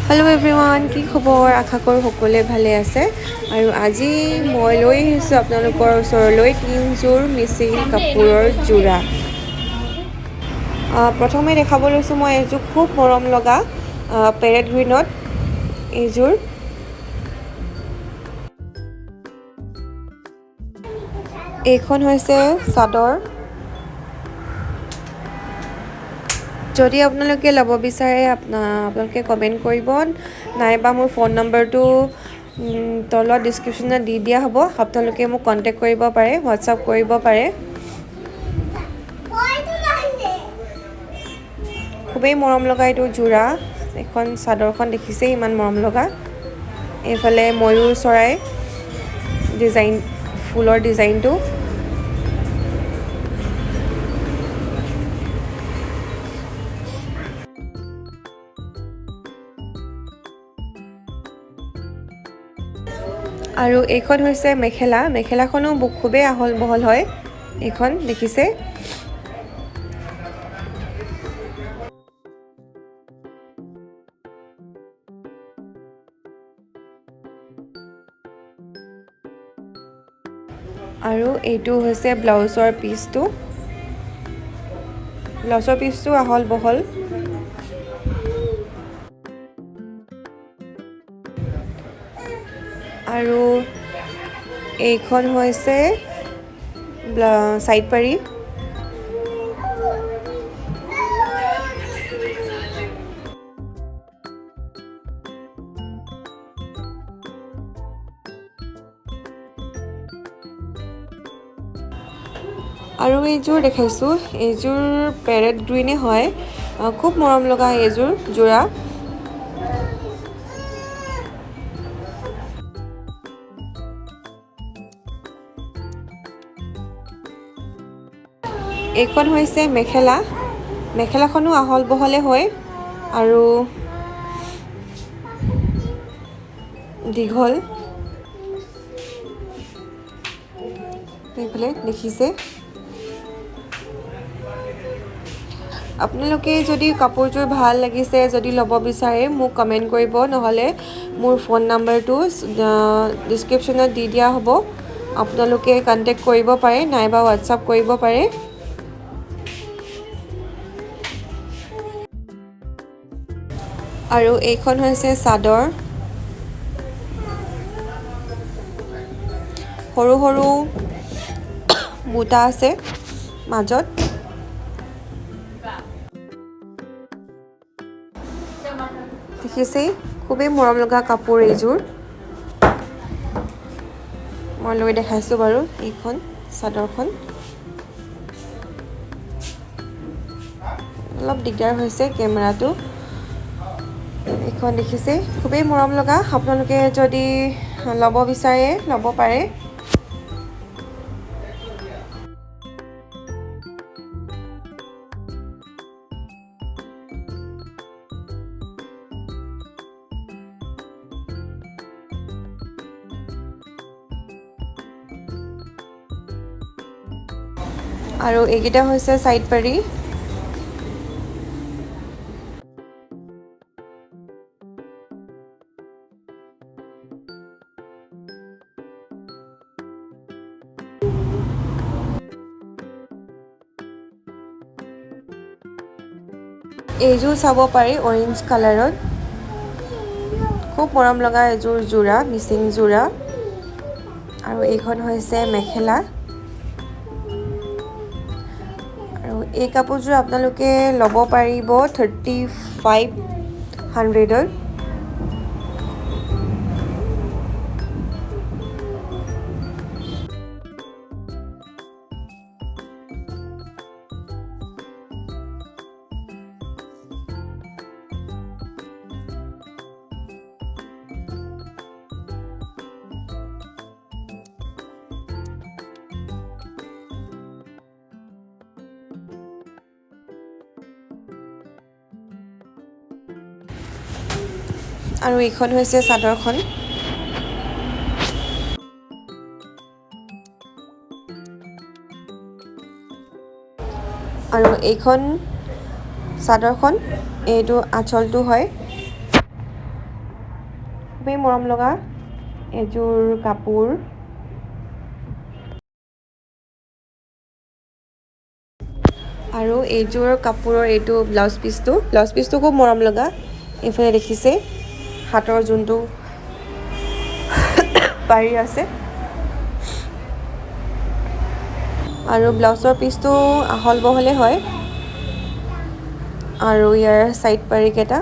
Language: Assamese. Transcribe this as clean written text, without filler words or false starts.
হেল্ল' এভৰিৱান, কি খবৰ? আশা কৰোঁ সকলোৱে ভালে আছে। আৰু আজি মই লৈ আহিছোঁ আপোনালোকৰ ওচৰলৈ 3যোৰ মিচিং কাপোৰৰ যোৰা। প্ৰথমে দেখাব লৈছোঁ মই এযোৰ খুব মৰম লগা পেৰেট গ্ৰীণত এইযোৰ। এইখন হৈছে চাদৰ। যদি আপোনালোকে ল'ব বিচাৰে আপোনালোকে কমেণ্ট কৰিব, নাইবা মোৰ ফোন নম্বৰটো তলত ডিছক্ৰিপশ্যনত দি দিয়া হ'ব। আপোনালোকে মোক কণ্টেক্ট কৰিব পাৰে, হোৱাটছআপ কৰিব পাৰে। খুবেই মৰম লগা এইটো যোৰা। এখন চাদৰখন দেখিছেই ইমান মৰম লগা। এইফালে ময়ূৰ চৰাই ডিজাইন, ফুলৰ ডিজাইনটো। আৰু এইখন হৈছে মেখেলা। মেখেলাখনো খুবেই আহল বহল হয়। এইখন দেখিছে। আৰু এইটো হৈছে ব্লাউজৰ পিচটো। ব্লাউজৰ পিচটো আহল বহল। আৰু এইখন হৈছে চাইড পাৰি। আৰু এইযোৰ দেখাইছোঁ, এইযোৰ পেৰেট গ্ৰীণে হয়। খুব মৰম লগা এইযোৰ যোৰা। এইখন হৈছে মেখেলা। মেখেলাখনো আহল বহলে হয় আৰু দীঘল। এইফালে দেখিছে। আপোনালোকে যদি কাপোৰযোৰ ভাল লাগিছে, যদি ল'ব বিচাৰে মোক কমেণ্ট কৰিব, নহ'লে মোৰ ফোন নম্বৰটো ডিছক্ৰিপশ্যনত দি দিয়া হ'ব। আপোনালোকে কণ্টেক্ট কৰিব পাৰে, নাইবা হোৱাটছআপ কৰিব পাৰে। আৰু এইখন হৈছে চাদৰ। সৰু সৰু বুটা আছে মাজত। দেখিছেই, খুবেই মৰম লগা কাপোৰ এইযোৰ। মই লৈ দেখাইছোঁ বাৰু এইখন চাদৰখন। অলপ দিগদাৰ হৈছে কেমেৰাটো। এইখন দেখিছে, খুবেই মৰম লগা। আপোনালোকে যদি ল'ব বিচাৰে ল'ব পাৰে। আৰু এইকেইটা হৈছে চাইড পাৰি। এইযোৰ চাব পাৰি অৰেঞ্জ কালাৰত। খুব মৰম লগা এযোৰ যোৰা, মিচিং যোৰা। আৰু এইখন হৈছে মেখেলা। আৰু এই কাপোৰযোৰ আপোনালোকে ল'ব পাৰিব 3500ত। আৰু এইখন হৈছে চাদৰখন। আৰু এইখন চাদৰখন, এইটো আঁচলটো হয়। খুবেই মৰম লগা এযোৰ কাপোৰ। আৰু এইযোৰ কাপোৰৰ এইটো ব্লাউজ পিচটো খুব মৰম লগা। এইফালে দেখিছে হাতৰ যোনটো পাৰি আছে আৰু ব্লাউজৰ পিচটো আহল বহলে হয় আৰু ইয়াৰ চাইড পাৰিকেইটা